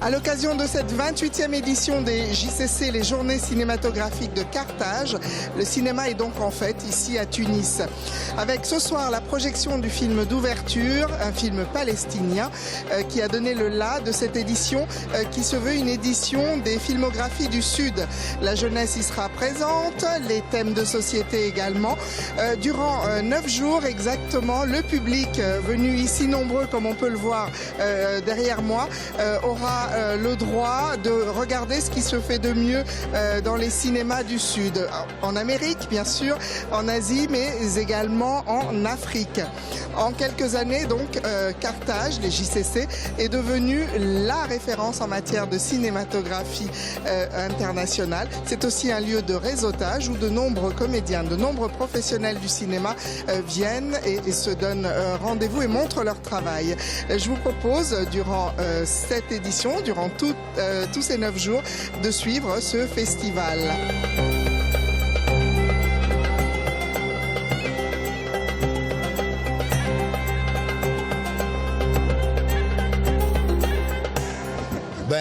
À l'occasion de cette 28e édition des JCC, les Journées cinématographiques de Carthage, le cinéma est donc en fête ici à Tunis. Avec ce soir la projection du film d'ouverture, un film palestinien qui a donné le la de cette édition qui se veut une édition des filmographies du Sud. La jeunesse y sera présente, les thèmes de société également. Durant 9 jours exactement, le public venu ici nombreux comme on peut le voir derrière moi aura le droit de regarder ce qui se fait de mieux dans les cinémas du Sud, en Amérique bien sûr, en Asie, mais également en Afrique. En quelques années donc, Carthage, les JCC, est devenu la référence en matière de cinématographie internationale. C'est aussi un lieu de réseautage où de nombreux comédiens, de nombreux professionnels du cinéma viennent et se donnent rendez-vous et montrent leur travail. Je vous propose durant cette édition, durant tous ces 9 jours, de suivre ce festival.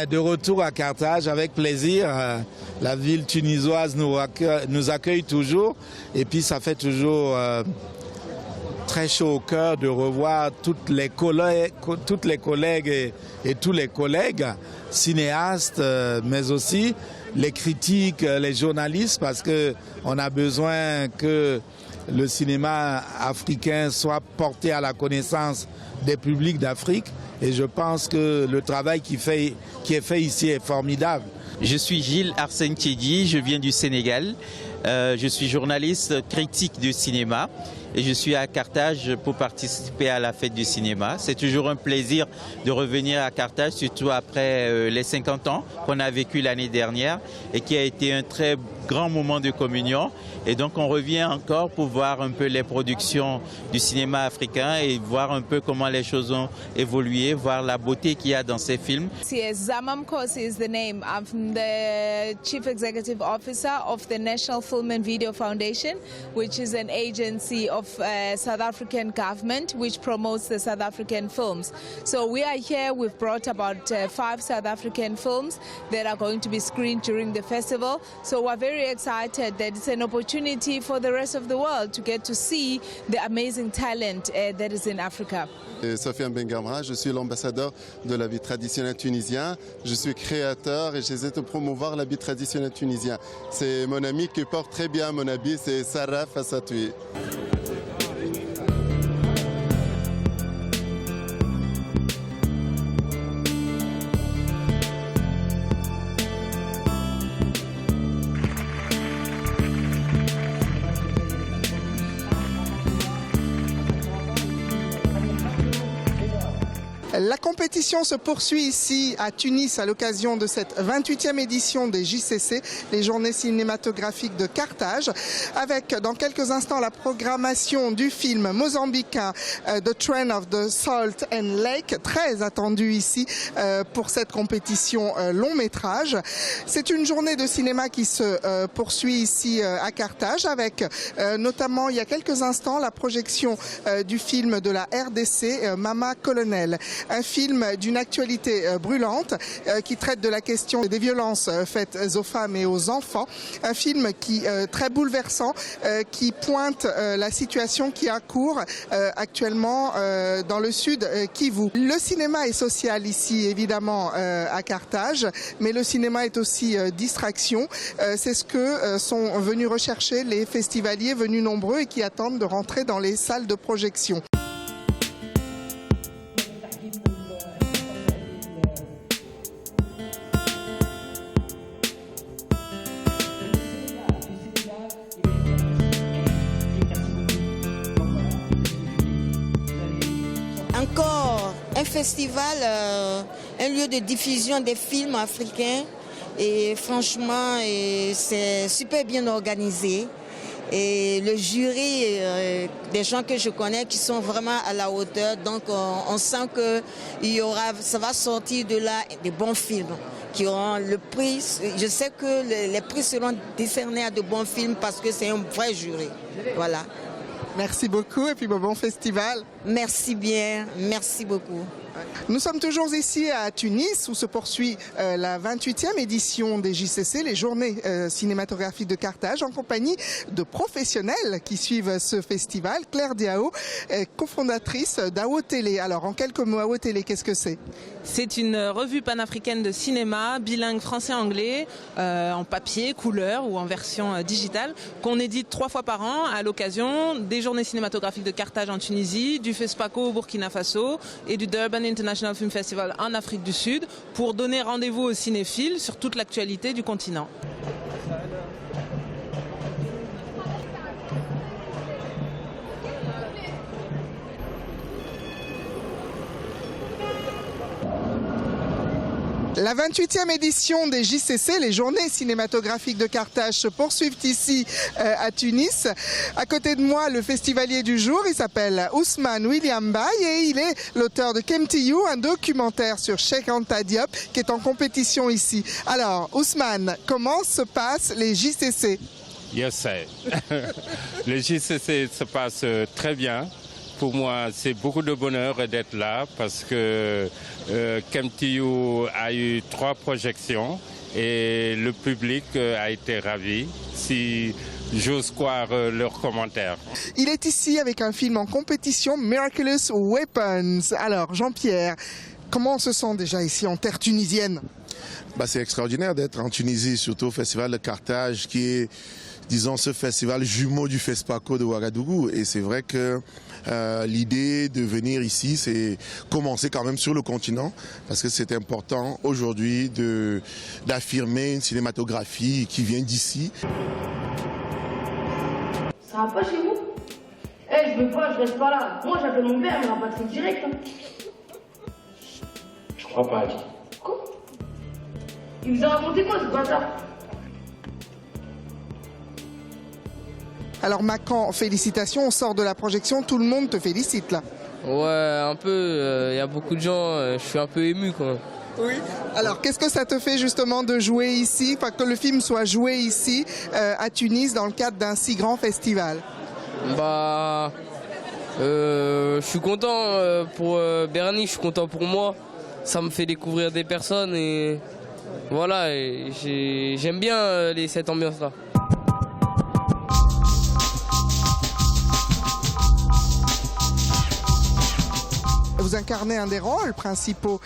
De retour à Carthage, avec plaisir. La ville tunisoise nous accueille toujours et puis ça fait toujours très chaud au cœur de revoir toutes les collègues et tous les collègues cinéastes, mais aussi les critiques, les journalistes, parce qu'on a besoin que le cinéma africain soit porté à la connaissance des publics d'Afrique. Et je pense que le travail qui est fait ici est formidable. Je suis Gilles Arsène Tchédi, je viens du Sénégal. Je suis journaliste critique de cinéma et je suis à Carthage pour participer à la fête du cinéma. C'est toujours un plaisir de revenir à Carthage, surtout après les 50 ans qu'on a vécu l'année dernière et qui a été un très grand moment de communion. Et donc on revient encore pour voir un peu les productions du cinéma africain et voir un peu comment les choses ont évolué, voir la beauté qu'il y a dans ces films. Yes, Zamam Kosi is the name. I'm the Chief Executive Officer of the National Film and Video Foundation, which is an agency of South African government which promotes the South African films. So we are here, we've brought about 5 South African films that are going to be screened during the festival. So we're very excited that it's an opportunity for the rest of the world to get to see the amazing talent that is in Africa. Sofiane Bengamra, je suis l'ambassadeur de l'habit traditionnel tunisien. Je suis créateur et j'essaie de promouvoir l'habit traditionnel tunisien. C'est mon ami qui porte très bien mon habit, c'est Sarah Fassatoui. La compétition se poursuit ici à Tunis à l'occasion de cette 28e édition des JCC, les Journées cinématographiques de Carthage, avec dans quelques instants la programmation du film mozambicain The Trend of the Salt and Lake, très attendu ici pour cette compétition long métrage. C'est une journée de cinéma qui se poursuit ici à Carthage avec notamment il y a quelques instants la projection du film de la RDC Mama Colonel. Un film d'une actualité brûlante qui traite de la question des violences faites aux femmes et aux enfants. Un film qui très bouleversant, qui pointe la situation qui a cours actuellement dans le sud Kivu. Le cinéma est social ici évidemment à Carthage, mais le cinéma est aussi distraction. C'est ce que sont venus rechercher les festivaliers venus nombreux et qui attendent de rentrer dans les salles de projection. Encore un festival, un lieu de diffusion des films africains et franchement c'est super bien organisé et le jury, des gens que je connais qui sont vraiment à la hauteur, donc on sent que ça va sortir de là des bons films qui auront le prix. Je sais que les prix seront décernés à de bons films parce que c'est un vrai jury. Voilà. Merci beaucoup et puis bon festival. Merci bien, merci beaucoup. Nous sommes toujours ici à Tunis où se poursuit la 28e édition des JCC, les journées cinématographiques de Carthage, en compagnie de professionnels qui suivent ce festival. Claire Diao, cofondatrice d'AO Télé. Alors en quelques mots, AO Télé, qu'est-ce que c'est? C'est une revue panafricaine de cinéma, bilingue français-anglais, en papier, couleur ou en version digitale, qu'on édite 3 fois par an à l'occasion des journées cinématographiques de Carthage en Tunisie, du FESPACO au Burkina Faso et du Durban International Film Festival en Afrique du Sud, pour donner rendez-vous aux cinéphiles sur toute l'actualité du continent. La 28e édition des JCC, les journées cinématographiques de Carthage, se poursuivent ici à Tunis. À côté de moi, le festivalier du jour, il s'appelle Ousmane William Baye et il est l'auteur de Kemtiou, un documentaire sur Cheikh Anta Diop qui est en compétition ici. Alors, Ousmane, comment se passent les JCC? Je sais. Les JCC se passent très bien. Pour moi, c'est beaucoup de bonheur d'être là parce que Kemtiou a eu 3 projections et le public a été ravi, si j'ose croire leurs commentaires. Il est ici avec un film en compétition, Miraculous Weapons. Alors, Jean-Pierre, comment on se sent déjà ici en terre tunisienne? C'est extraordinaire d'être en Tunisie, surtout au Festival de Carthage, qui est, disons, ce festival jumeau du FESPACO de Ouagadougou. Et c'est vrai que l'idée de venir ici, c'est commencer quand même sur le continent, parce que c'est important aujourd'hui d'affirmer une cinématographie qui vient d'ici. Ça va pas chez vous? Je veux pas, je reste pas là. Moi j'appelle mon père, mais il rapatrie direct. Je crois pas. Quoi? Il vous a raconté quoi ce bâtard? Alors Macan, félicitations, on sort de la projection, tout le monde te félicite là. Ouais, un peu, y a beaucoup de gens, je suis un peu ému quand même. Oui. Alors qu'est-ce que ça te fait justement de jouer ici, enfin que le film soit joué ici à Tunis dans le cadre d'un si grand festival? Je suis content pour Bernie, je suis content pour moi. Ça me fait découvrir des personnes et voilà, j'aime bien cette ambiance-là. Vous incarnez un des rôles principaux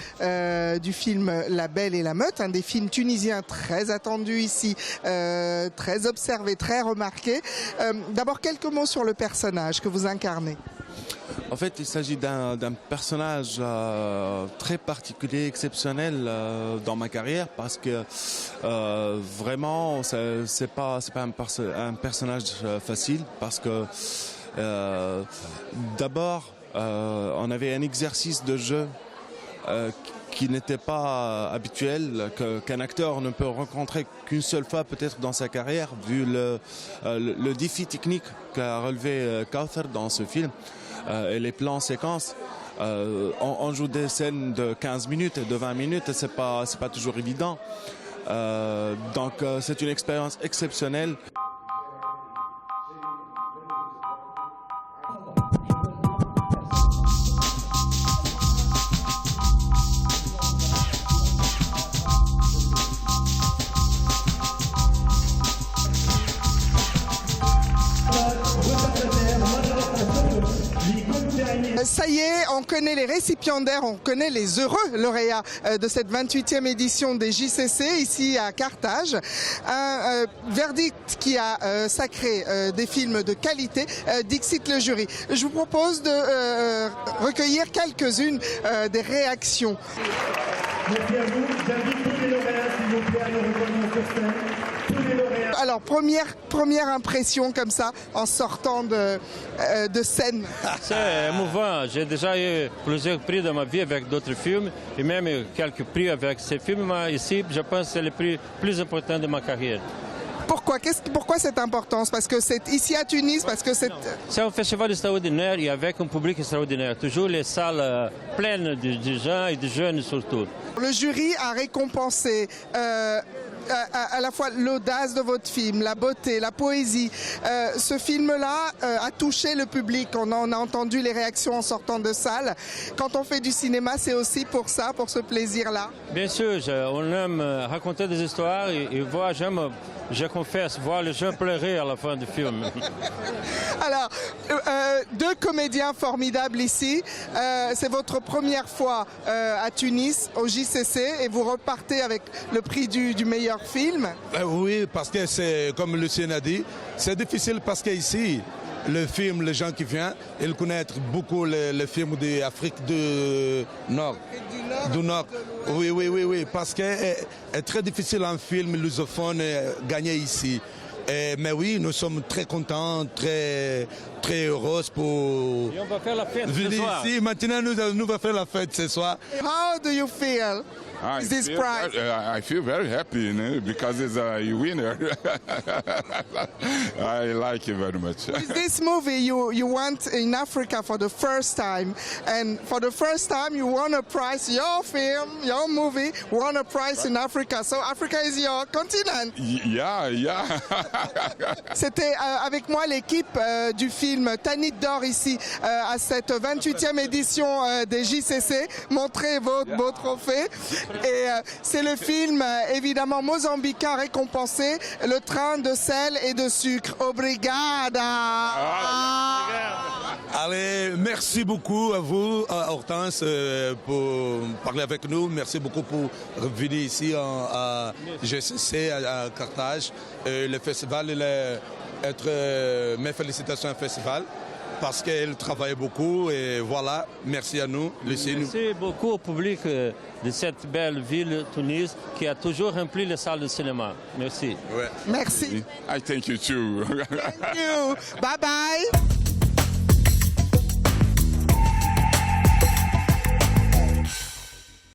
du film La Belle et la Meute, un des films tunisiens très attendus ici, très observé, très remarqué. D'abord, quelques mots sur le personnage que vous incarnez. En fait, il s'agit d'un personnage très particulier, exceptionnel dans ma carrière, parce que vraiment, c'est pas un personnage facile, parce que d'abord, on avait un exercice de jeu qui n'était pas habituel, qu'un acteur ne peut rencontrer qu'une seule fois peut-être dans sa carrière, vu le défi technique qu'a relevé Kauthar dans ce film, et les plans séquences. On joue des scènes de 15 minutes et de 20 minutes, et c'est pas toujours évident. Donc c'est une expérience exceptionnelle. Ça y est, on connaît les récipiendaires, on connaît les heureux lauréats de cette 28e édition des JCC ici à Carthage. Un verdict qui a sacré des films de qualité, dixit le jury. Je vous propose de recueillir quelques-unes des réactions. Merci à vous, j'invite tous les lauréats s'il vous plaît à nous rejoindre sur scène. Alors première impression comme ça en sortant de scène. C'est émouvant. J'ai déjà eu plusieurs prix dans ma vie avec d'autres films et même quelques prix avec ces films. Mais ici, je pense que c'est le prix plus important de ma carrière. Pourquoi cette importance? Parce que c'est ici à Tunis, parce que c'est un festival extraordinaire et avec un public extraordinaire. Toujours les salles pleines de gens et de jeunes surtout. Le jury a récompensé à la fois l'audace de votre film, la beauté, la poésie. Ce film-là a touché le public. On en a entendu les réactions en sortant de salle. Quand on fait du cinéma, c'est aussi pour ça, pour ce plaisir-là. Bien sûr, on aime raconter des histoires et voir, je confesse, voir les gens pleurer à la fin du film. Alors, deux comédiens formidables ici. C'est votre première fois à Tunis, au JCC, et vous repartez avec le prix du meilleur film. Oui, parce que c'est, comme Lucien a dit, c'est difficile parce qu'ici, le film, les gens qui viennent, ils connaissent beaucoup le film d'Afrique du Nord. Du Nord. Oui, parce que c'est très difficile un film lusophone gagner ici. Mais oui, nous sommes très contents, très heureux pour Et on va faire la fête ce soir. Ici. Maintenant, nous allons faire la fête ce soir. How do you feel? Is this prize? I feel very happy, because it's a winner. I like it very much. With this movie, you went in Africa for the first time, and for the first time, you won a prize. Your film, your movie, won a prize in Africa. So Africa is your continent. Yeah. C'était avec moi l'équipe du film Tanit d'Or ici à cette 28e édition des JCC. Montrez vos trophées. Et c'est le film évidemment mozambicain récompensé, Le train de sel et de sucre. Obrigada. Allez, merci beaucoup à vous, Hortense, pour parler avec nous. Merci beaucoup pour venir ici à GCC, à Carthage. Le festival, mes félicitations au festival, parce qu'elle travaille beaucoup et voilà, merci à nous. Merci beaucoup au public de cette belle ville, Tunis, qui a toujours rempli les salles de cinéma. Merci. Merci. I thank you too. Thank you. Bye bye.